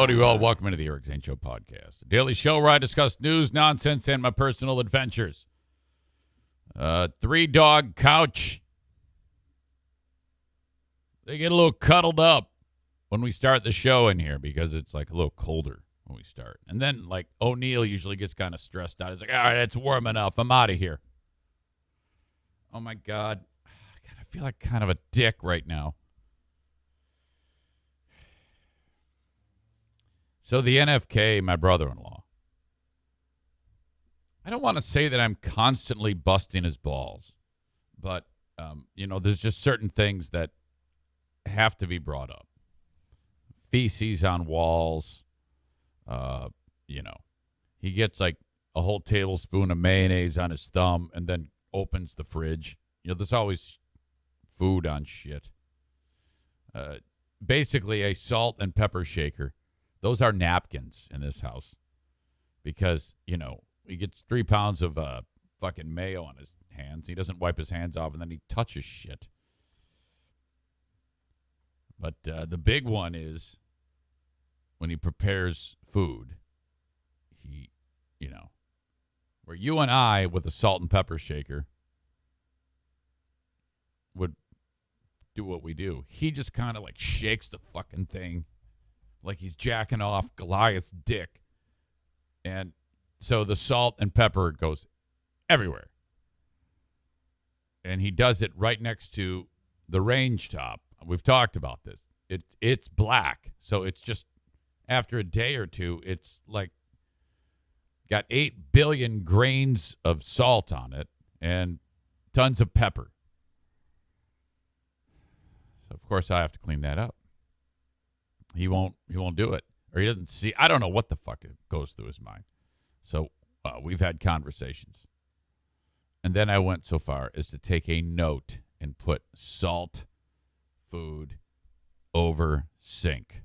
Hello to you all. Welcome into the Eric Zane Show podcast, a daily show where I discuss news, nonsense, and my personal adventures. Three-dog couch. They get a little cuddled up when we start the show in here because it's like a little colder when we start. And then, like, O'Neill usually gets kind of stressed out. He's like, all right, it's warm enough. I'm out of here. Oh, my God. I feel like kind of a dick right now. So the NFK, my brother-in-law, I don't want to say that I'm constantly busting his balls, but, there's just certain things that have to be brought up. Feces on walls, he gets like a whole tablespoon of mayonnaise on his thumb and then opens the fridge. There's always food on shit. Basically a salt and pepper shaker. Those are napkins in this house because, he gets 3 pounds of fucking mayo on his hands. He doesn't wipe his hands off, and then he touches shit. But the big one is when he prepares food, where you and I with a salt and pepper shaker would do what we do. He just kind of like shakes the fucking thing like he's jacking off Goliath's dick. And so the salt and pepper goes everywhere. And he does it right next to the range top. We've talked about this. It's black. So it's just, after a day or two, it's like got 8 billion grains of salt on it and tons of pepper. So, of course, I have to clean that up. He won't do it. Or he doesn't see. I don't know what the fuck goes through his mind. So we've had conversations. And then I went so far as to take a note and put salt food over sink.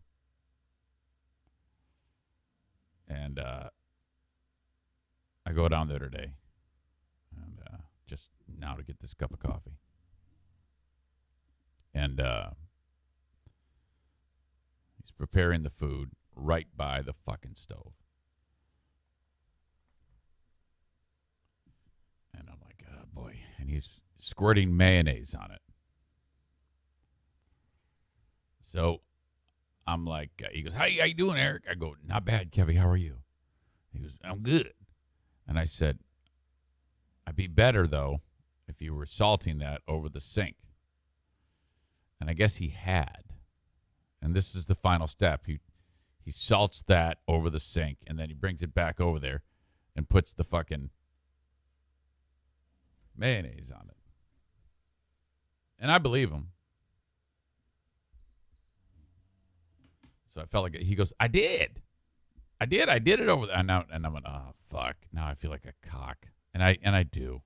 And I go down there today. And just now to get this cup of coffee. And he's preparing the food right by the fucking stove. And I'm like, oh boy. And he's squirting mayonnaise on it. So I'm like, he goes, how you doing, Eric? I go, not bad, Kevy. How are you? He goes, I'm good. And I said, I'd be better, though, if you were salting that over the sink. And I guess he had. And this is the final step. He salts that over the sink, and then he brings it back over there and puts the fucking mayonnaise on it. And I believe him. So I felt like he goes, I did it over there. And I'm like, oh fuck. Now I feel like a cock. And I do.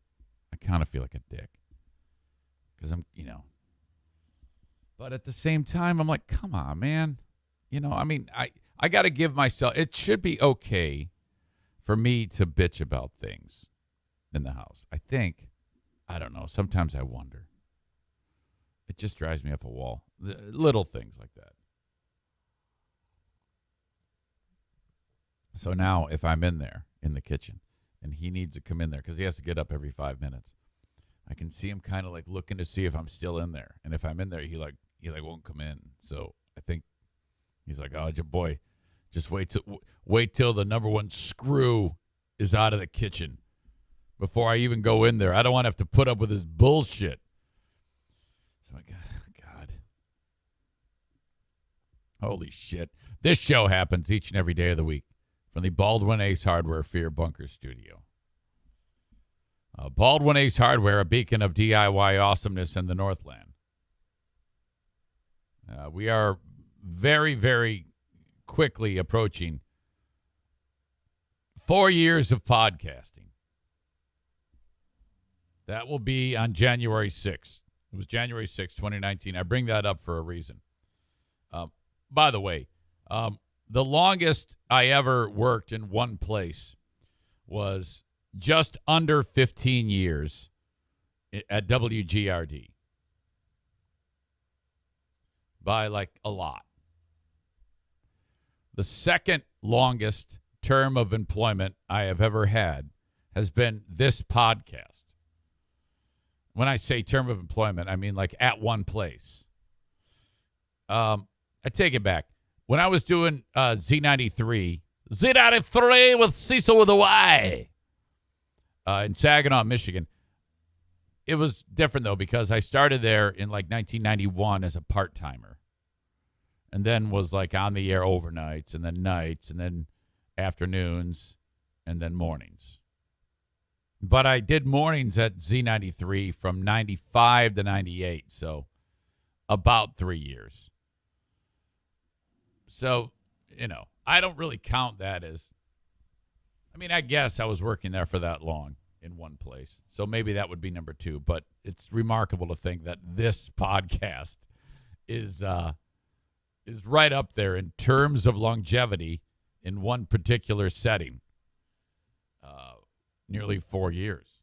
I kind of feel like a dick. Because I'm, But at the same time, I'm like, come on, man. I got to give myself, it should be okay for me to bitch about things in the house. I think, I don't know. Sometimes I wonder. It just drives me up a wall. Little things like that. So now if I'm in there in the kitchen and he needs to come in there because he has to get up every 5 minutes, I can see him kind of like looking to see if I'm still in there. And if I'm in there, he won't come in. So I think he's like, oh, your boy, just wait till the number one screw is out of the kitchen before I even go in there. I don't want to have to put up with his bullshit. So like, God. Holy shit. This show happens each and every day of the week from the Baldwin Ace Hardware Fear Bunker Studio. Baldwin Ace Hardware, a beacon of DIY awesomeness in the Northland. We are very, very quickly approaching 4 years of podcasting. That will be on January 6th. It was January 6th, 2019. I bring that up for a reason. By the way, the longest I ever worked in one place was just under 15 years at WGRD. By like a lot. The second longest term of employment I have ever had has been this podcast. When I say term of employment, I mean like at one place. I take it back. When I was doing Z93 with Cecil with a Y in Saginaw, Michigan, it was different, though, because I started there in like 1991 as a part-timer and then was like on the air overnights and then nights and then afternoons and then mornings. But I did mornings at Z93 from 95 to 98, so about 3 years. So, I don't really count that as, I guess I was working there for that long in one place. So maybe that would be number 2. But it's remarkable to think that this podcast is right up there in terms of longevity in one particular setting. Nearly 4 years.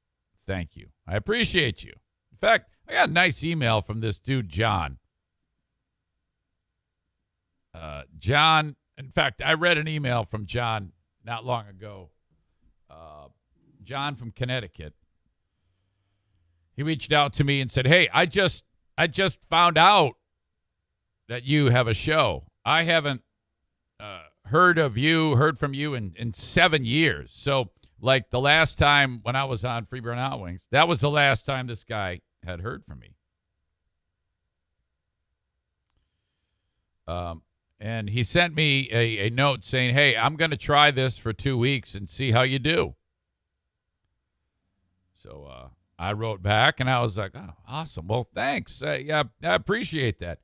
Thank you. I appreciate you. In fact, I got a nice email from this dude, John. John, in fact, I read an email from John not long ago. John from Connecticut. He reached out to me and said, "Hey, I just found out that you have a show. I haven't heard from you in 7 years. So, like the last time when I was on Free Burn Hot Wings, that was the last time this guy had heard from me." And he sent me a note saying, "Hey, I'm going to try this for 2 weeks and see how you do." So I wrote back, and I was like, "Oh, awesome. Well, thanks. Yeah, I appreciate that."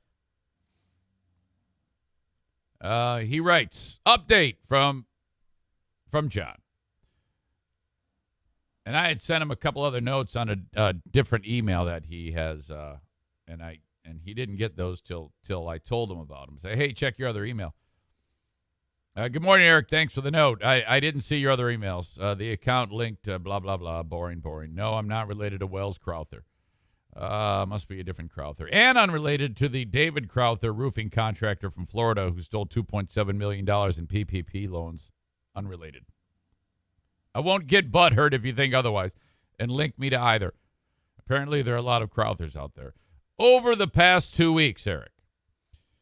He writes, update from John. And I had sent him a couple other notes on a different email that he has, and he didn't get those till I told him about them. Say, "Hey, check your other email." Good morning, Eric. Thanks for the note. I didn't see your other emails. The account linked blah, blah, blah. Boring. No, I'm not related to Wells Crowther. Must be a different Crowther. And unrelated to the David Crowther roofing contractor from Florida who stole $2.7 million in PPP loans. Unrelated. I won't get butthurt if you think otherwise and link me to either. Apparently, there are a lot of Crowthers out there. Over the past 2 weeks, Eric,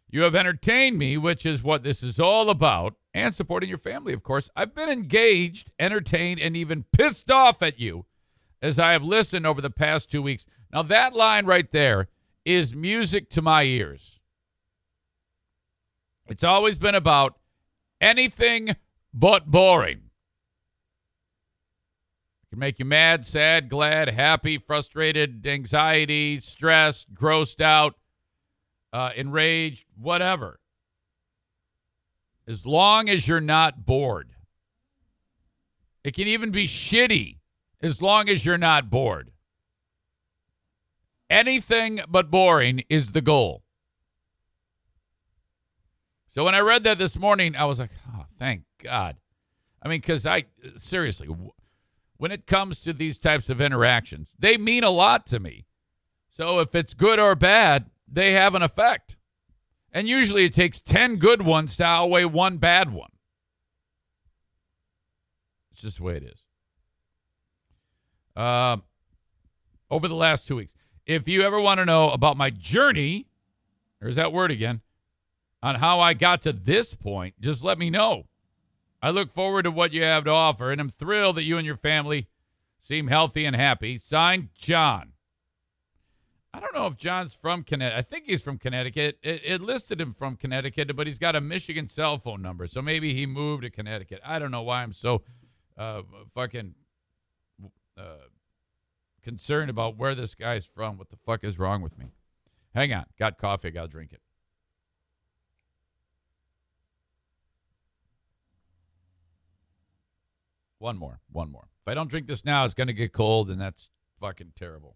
you have entertained me, which is what this is all about, and supporting your family, of course. I've been engaged, entertained, and even pissed off at you as I have listened over the past 2 weeks. Now, that line right there is music to my ears. It's always been about anything but boring. It can make you mad, sad, glad, happy, frustrated, anxiety, stressed, grossed out, enraged, whatever. As long as you're not bored. It can even be shitty as long as you're not bored. Anything but boring is the goal. So when I read that this morning, I was like, oh, thank God. Because seriously, when it comes to these types of interactions, they mean a lot to me. So if it's good or bad, they have an effect. And usually it takes 10 good ones to outweigh one bad one. It's just the way it is. Over the last 2 weeks. If you ever want to know about my journey, there's that word again, on how I got to this point, just let me know. I look forward to what you have to offer, and I'm thrilled that you and your family seem healthy and happy. Signed, John. I don't know if John's from Connecticut. I think he's from Connecticut. It listed him from Connecticut, but he's got a Michigan cell phone number, so maybe he moved to Connecticut. I don't know why I'm so concerned about where this guy's from. What the fuck is wrong with me? Hang on. Got coffee. Got to drink it. One more. If I don't drink this now, it's going to get cold, and that's fucking terrible.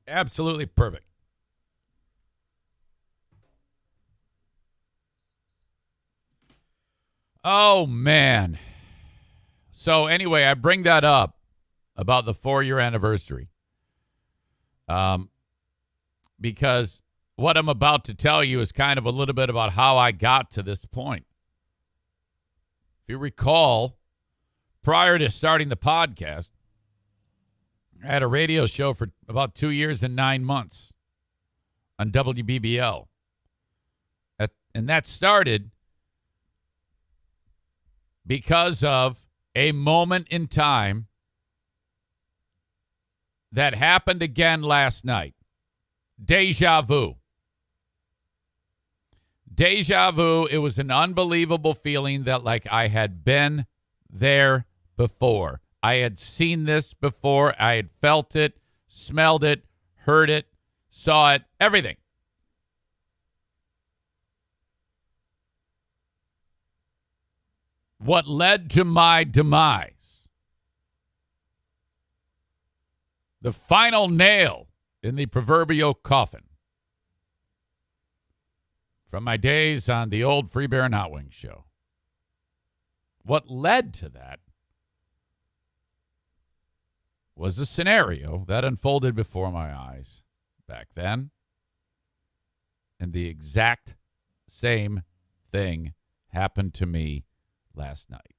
Absolutely perfect. Oh, man. So anyway, I bring that up about the 4-year anniversary. Because what I'm about to tell you is kind of a little bit about how I got to this point. If you recall, prior to starting the podcast, I had a radio show for about 2 years and 9 months on WBBL. And that started because of a moment in time that happened again last night. Deja vu. Deja vu. It was an unbelievable feeling that like I had been there before. I had seen this before. I had felt it, smelled it, heard it, saw it, everything. What led to my demise, the final nail in the proverbial coffin, from my days on the old Free Bear and Hot Wings show. What led to that was a scenario that unfolded before my eyes back then, and the exact same thing happened to me last night.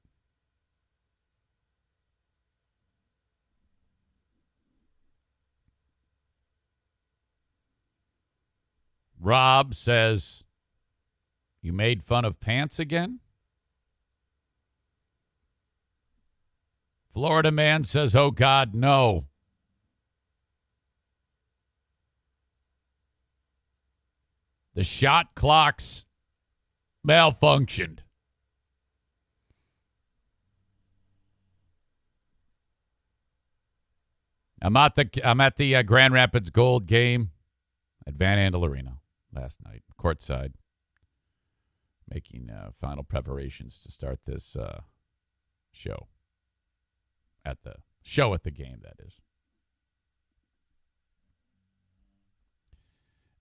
Rob says, "You made fun of pants again?" Florida man says, "Oh God, no." The shot clocks malfunctioned. I'm at the Grand Rapids Gold game at Van Andel Arena last night, courtside, making final preparations to start this show. At the game, that is.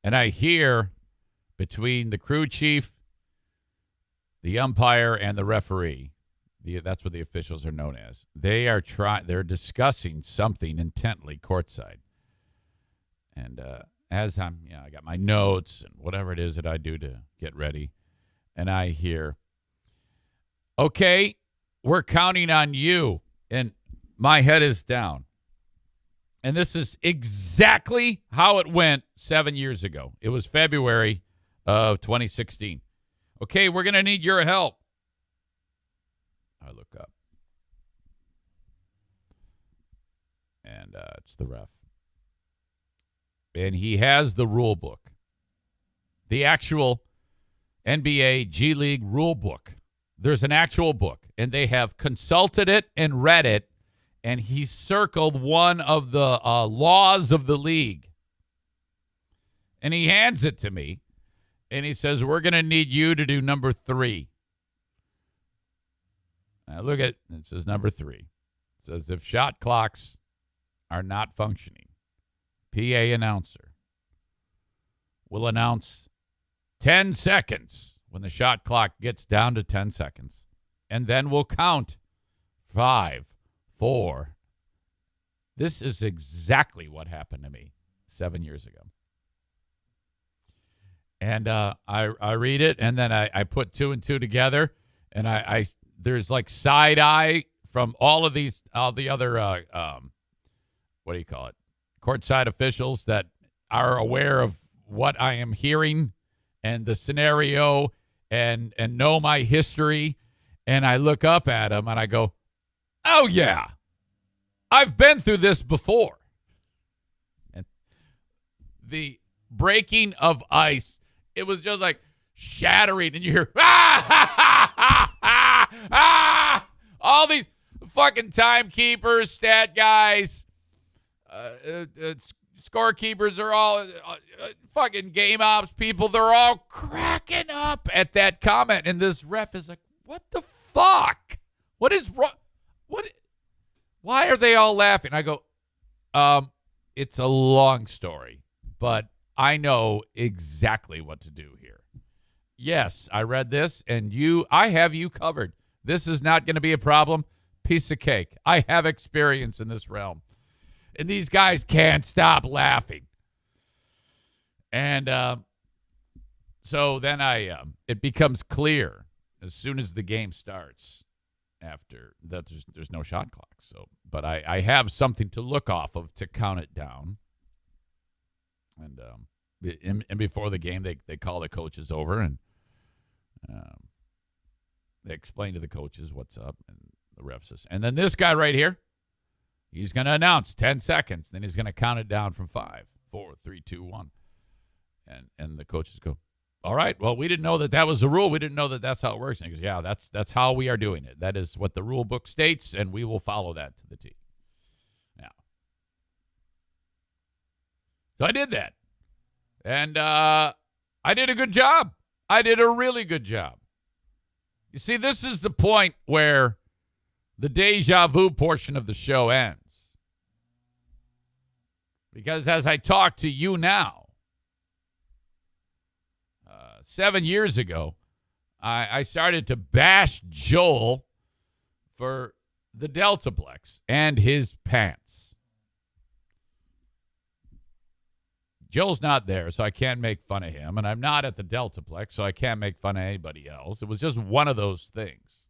And I hear between the crew chief, the umpire, and the referee, that's what the officials are known as. They're discussing something intently courtside. And as I got my notes and whatever it is that I do to get ready, and I hear, "Okay, we're counting on you." And my head is down. And this is exactly how it went 7 years ago. It was February of 2016. "Okay, we're going to need your help." I look up. And it's the ref. And he has the rule book. The actual NBA G League rule book. There's an actual book. And they have consulted it and read it. And he circled one of the laws of the league. And he hands it to me. And he says, "We're going to need you to do number 3. I look at it, and it says number 3. It says, "If shot clocks are not functioning, PA announcer will announce 10 seconds when the shot clock gets down to 10 seconds. And then we'll count 5, 4. This is exactly what happened to me 7 years ago. And I read it, and then I put 2 and 2 together, and I there's like side eye from all the other what do you call it, courtside officials that are aware of what I am hearing and the scenario and know my history, and I look up at them and I go, "Oh yeah, I've been through this before." And the breaking of ice, it was just like shattering, and you hear all these fucking timekeepers, stat guys, scorekeepers are all fucking game ops people. They're all cracking up at that comment, and this ref is like, "What the fuck? What is wrong? Why are they all laughing?" I go, it's a long story, but I know exactly what to do here. Yes, I read this, and I have you covered. This is not going to be a problem. Piece of cake. I have experience in this realm. And these guys can't stop laughing. And So then it becomes clear as soon as the game starts after that there's no shot clock. So, but I have something to look off of to count it down. And before the game, they call the coaches over and they explain to the coaches what's up, and the ref says, and then this guy right here, he's going to announce 10 seconds. Then he's going to count it down from 5, 4, 3, 2, 1. And the coaches go, all right, well, we didn't know that was the rule. We didn't know that that's how it works. And he goes, yeah, that's how we are doing it. That is what the rule book states, and we will follow that to the T. Now, so I did that. And I did a good job. I did a really good job. You see, this is the point where the Deja Vu portion of the show ends. Because as I talk to you now, 7 years ago, I started to bash Joel for the Deltaplex and his pants. Joel's not there, so I can't make fun of him, and I'm not at the Deltaplex, so I can't make fun of anybody else. It was just one of those things.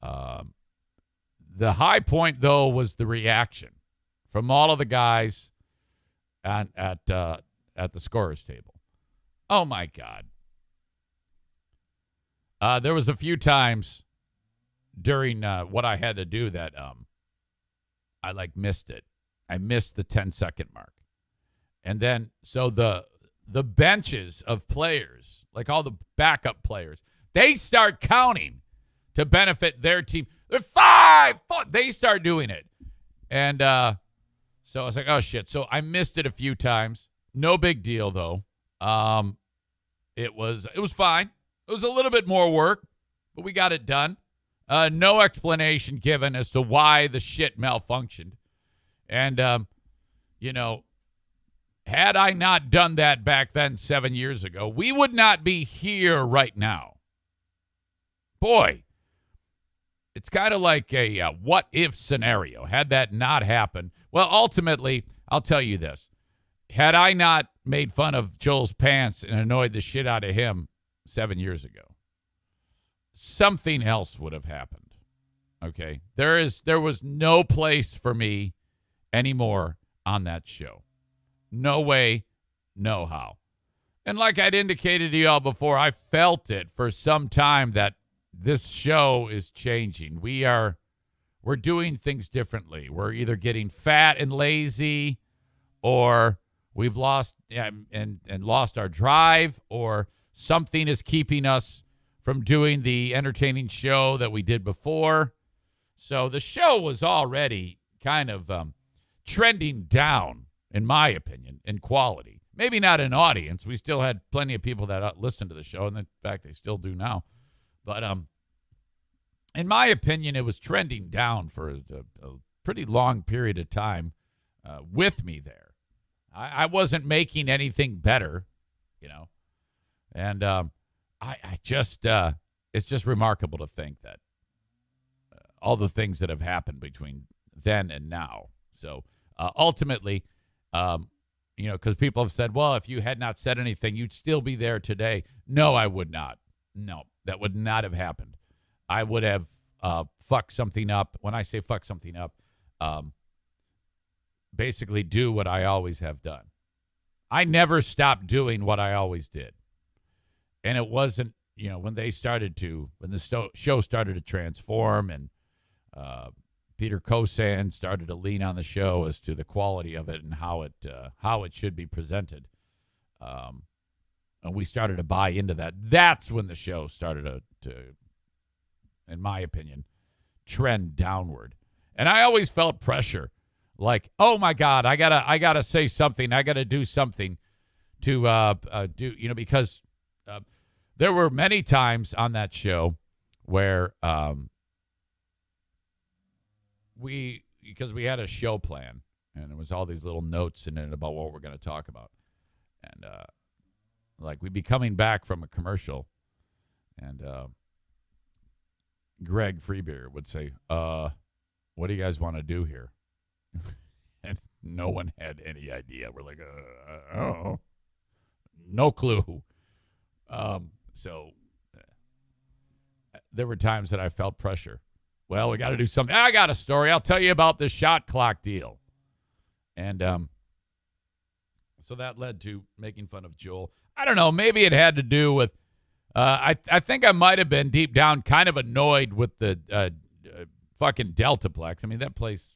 The high point, though, was the reaction from all of the guys at the scorer's table. Oh, my God. There was a few times during what I had to do that I, missed it. I missed the 10-second mark. And then, so the benches of players, like all the backup players, they start counting to benefit their team. They're 5, 4. They start doing it. And so I was like, oh, shit. So I missed it a few times. No big deal, though. It was fine. It was a little bit more work, but we got it done. No explanation given as to why the shit malfunctioned. And, had I not done that back then 7 years ago, we would not be here right now. Boy, it's kind of like a what-if scenario. Had that not happened, well, ultimately, I'll tell you this. Had I not made fun of Joel's pants and annoyed the shit out of him 7 years ago, something else would have happened. Okay? There was no place for me anymore on that show. No way, no how. And like I'd indicated to y'all before, I felt it for some time that this show is changing. We're doing things differently. We're either getting fat and lazy, or we've lost and lost our drive, or something is keeping us from doing the entertaining show that we did before. So the show was already kind of trending down, in my opinion, in quality. Maybe not in audience. We still had plenty of people that listened to the show, and in fact, they still do now. But in my opinion, it was trending down for a pretty long period of time with me there. I wasn't making anything better, And I just, it's just remarkable to think that all the things that have happened between then and now. So ultimately, because people have said, well, if you had not said anything, you'd still be there today. No, I would not. No, that would not have happened. I would have fucked something up. When I say fuck something up, basically do what I always have done. I never stopped doing what I always did. And it wasn't, when the show started to transform and Peter Kosan started to lean on the show as to the quality of it and how it should be presented. And we started to buy into that. That's when the show started to, in my opinion, trend downward. And I always felt pressure, like, oh my God, I gotta say something. I gotta do something to do, because there were many times on that show where because we had a show plan and there was all these little notes in it about what we're going to talk about. And we'd be coming back from a commercial and Greg Freebeer would say, what do you guys want to do here? And no one had any idea. We're like, oh. No clue. So there were times that I felt pressure. Well, we got to do something. I got a story. I'll tell you about the shot clock deal. And so that led to making fun of Joel. I don't know. Maybe it had to do with, I think I might have been deep down kind of annoyed with the fucking Deltaplex. I mean, that place.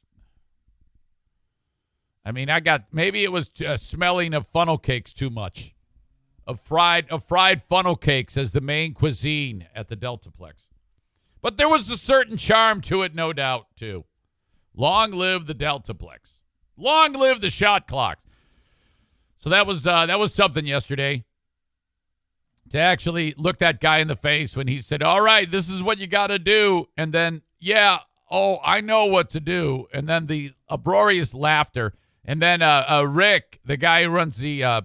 I mean, maybe it was smelling of funnel cakes too much. Of fried funnel cakes as the main cuisine at the Deltaplex. But there was a certain charm to it, no doubt, too. Long live the Deltaplex. Long live the shot clocks. So that was something yesterday. To actually look that guy in the face when he said, all right, this is what you got to do. And then, yeah, oh, I know what to do. And then the uproarious laughter. And then Rick, the guy who runs the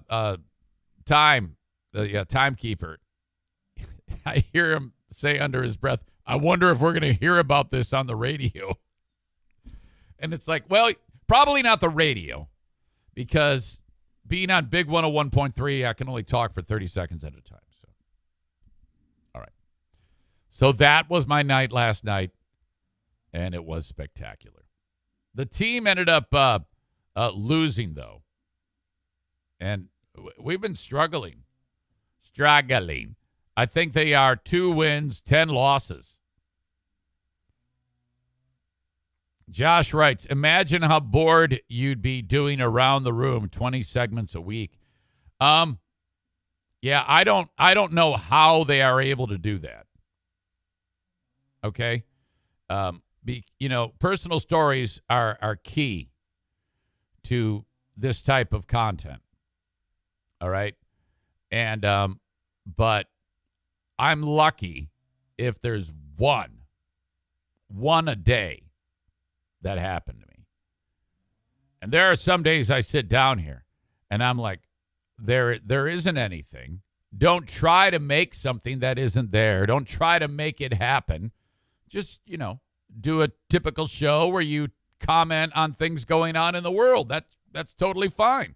timekeeper, I hear him say under his breath, I wonder if we're going to hear about this on the radio. And it's like, well, probably not the radio, because being on Big 101.3, I can only talk for 30 seconds at a time. So, all right. So that was my night last night, and it was spectacular. The team ended up losing, though. And we've been struggling. I think they are 2 wins, 10 losses. Josh writes, imagine how bored you'd be doing around the room 20 segments a week. Yeah, I don't know how they are able to do that. Okay? Personal stories are key to this type of content. All right? And but I'm lucky if there's one a day that happened to me. And there are some days I sit down here and I'm like, there isn't anything. Don't try to make something that isn't there. Don't try to make it happen. Just, do a typical show where you comment on things going on in the world. That's totally fine.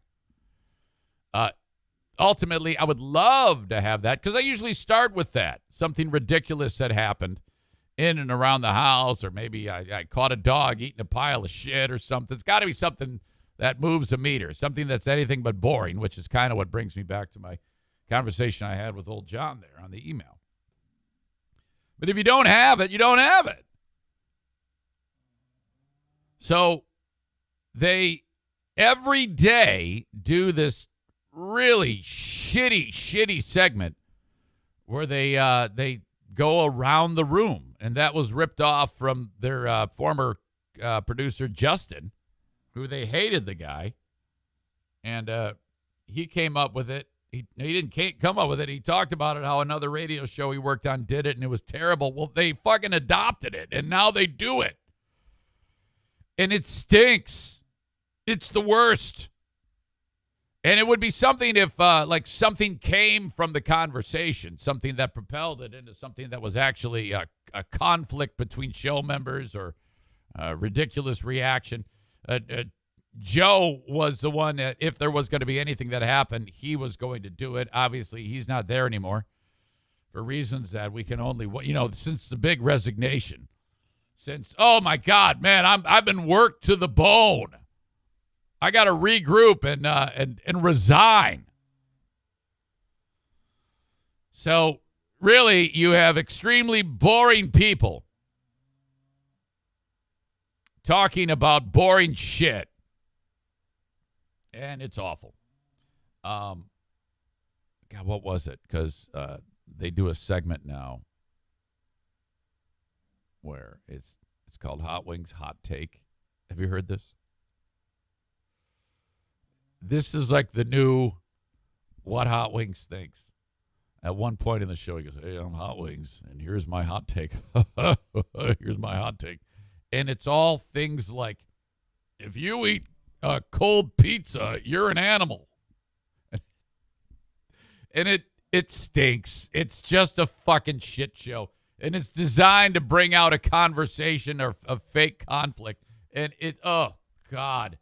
Ultimately, I would love to have that because I usually start with that. Something ridiculous that happened in and around the house, or maybe I caught a dog eating a pile of shit or something. It's got to be something that moves a meter, something that's anything but boring, which is kind of what brings me back to my conversation I had with old John there on the email. But if you don't have it, you don't have it. So they every day do this really shitty segment where they go around the room, and that was ripped off from their former producer Justin, who they hated the guy, and he came up with it. He didn't come up with it. He talked about it, how another radio show he worked on did it, and it was terrible. Well, they fucking adopted it, and now they do it, and it stinks. It's the worst. And it would be something if, something came from the conversation, something that propelled it into something that was actually a conflict between show members or a ridiculous reaction. Joe was the one that, if there was going to be anything that happened, he was going to do it. Obviously, he's not there anymore for reasons that we can only, since the big resignation. Since, oh, my God, man, I've been worked to the bone. I got to regroup and resign. So, really, you have extremely boring people talking about boring shit. And it's awful. God, what was it? Because they do a segment now where it's called Hot Wings Hot Take. Have you heard this? This is like the new What Hot Wings Thinks. At one point in the show, he goes, hey, I'm Hot Wings, and here's my hot take. Here's my hot take. And it's all things like, if you eat cold pizza, you're an animal. And it stinks. It's just a fucking shit show. And it's designed to bring out a conversation or a fake conflict. And oh, God.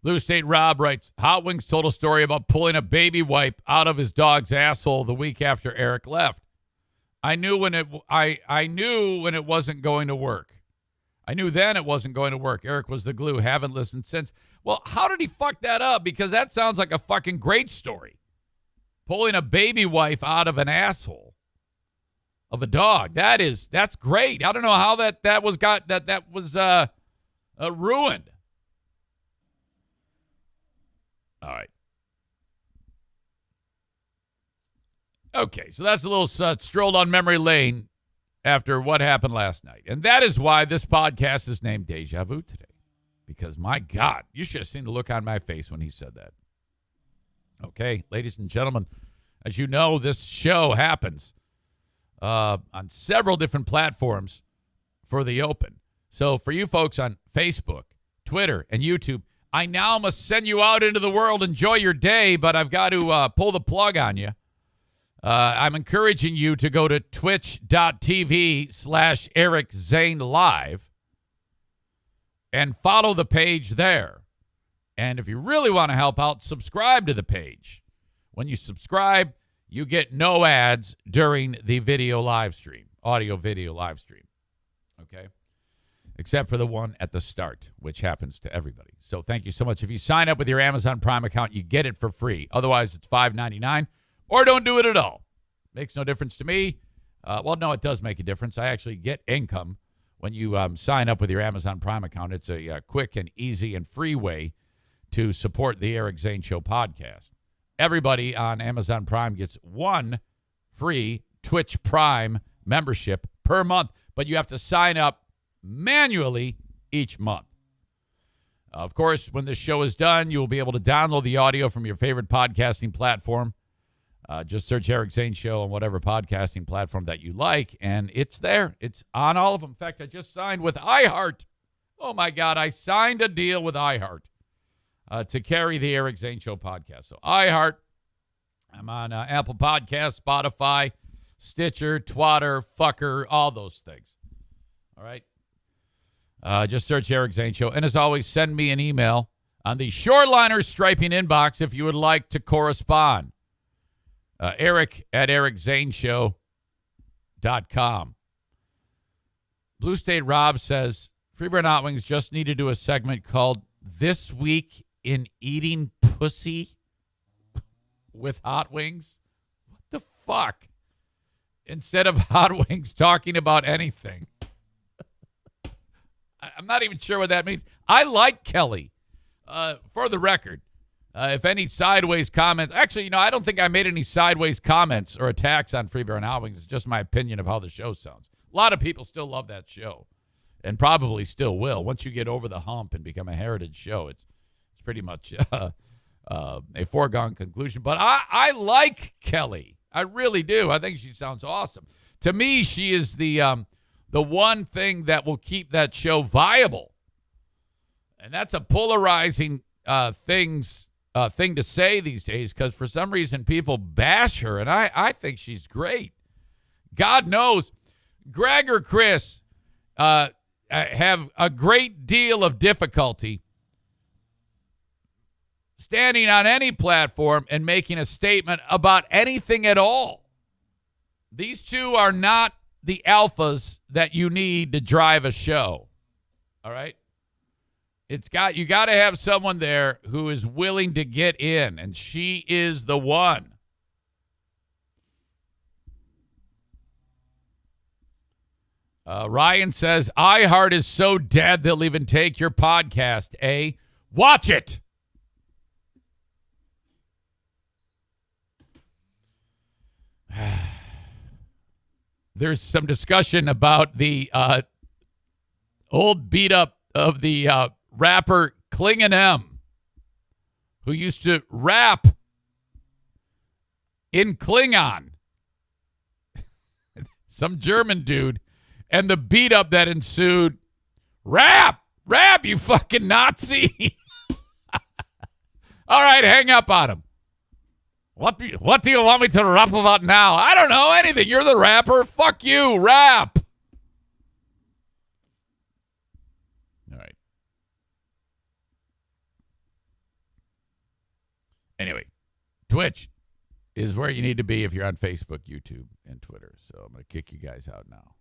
Blue State Rob writes, Hot Wings told a story about pulling a baby wipe out of his dog's asshole the week after Eric left. I knew when it wasn't going to work. I knew then it wasn't going to work. Eric was the glue. Haven't listened since. Well, how did he fuck that up? Because that sounds like a fucking great story. Pulling a baby wife out of an asshole of a dog. That's great. I don't know how that was ruined. All right. Okay, so that's a little stroll on memory lane after what happened last night. And that is why this podcast is named Deja Vu today. Because, my God, you should have seen the look on my face when he said that. Okay, ladies and gentlemen, as you know, this show happens on several different platforms for the open. So for you folks on Facebook, Twitter, and YouTube, I now must send you out into the world. Enjoy your day, but I've got to pull the plug on you. I'm encouraging you to go to twitch.tv/Eric Zane Live and follow the page there. And if you really want to help out, subscribe to the page. When you subscribe, you get no ads during the video live stream, audio video live stream. Okay? Except for the one at the start, which happens to everybody. So thank you so much. If you sign up with your Amazon Prime account, you get it for free. Otherwise, it's $5.99. Or don't do it at all. Makes no difference to me. Well, no, it does make a difference. I actually get income when you sign up with your Amazon Prime account. It's a quick and easy and free way to support the Eric Zane Show podcast. Everybody on Amazon Prime gets one free Twitch Prime membership per month, but you have to sign up manually each month. Of course, when this show is done, you will be able to download the audio from your favorite podcasting platform. Just search Eric Zane Show on whatever podcasting platform that you like, and it's there. It's on all of them. In fact, I just signed with iHeart. Oh, my God. I signed a deal with iHeart to carry the Eric Zane Show podcast. So iHeart, I'm on Apple Podcasts, Spotify, Stitcher, Twatter, Fucker, all those things. All right? Just search Eric Zane Show. And as always, send me an email on the Shoreliner Striping inbox if you would like to correspond. Eric at ericzaneshow.com. Blue State Rob says, Freeburn Hot Wings just need to do a segment called This Week in Eating Pussy with Hot Wings. What the fuck? Instead of Hot Wings talking about anything. I'm not even sure what that means. I like Kelly, for the record. If any sideways comments, actually, I don't think I made any sideways comments or attacks on Freeburn Hot Wings. It's just my opinion of how the show sounds. A lot of people still love that show and probably still will. Once you get over the hump and become a heritage show, it's pretty much a foregone conclusion. But I like Kelly. I really do. I think she sounds awesome. To me, she is the one thing that will keep that show viable. And that's a polarizing thing to say these days, because for some reason people bash her, and I think she's great. God knows Greg or Chris have a great deal of difficulty standing on any platform and making a statement about anything at all. These two are not the alphas that you need to drive a show. All right? You got to have someone there who is willing to get in, and she is the one. Ryan says, iHeart is so dead they'll even take your podcast, eh? Watch it! There's some discussion about the old beat-up of the rapper Klingon M, who used to rap in Klingon. Some German dude. And the beat up that ensued. Rap, you fucking Nazi. All right, hang up on him. What do you want me to rap about now? I don't know anything. You're the rapper. Fuck you. Rap. All right. Twitch is where you need to be if you're on Facebook, YouTube, and Twitter. So I'm going to kick you guys out now.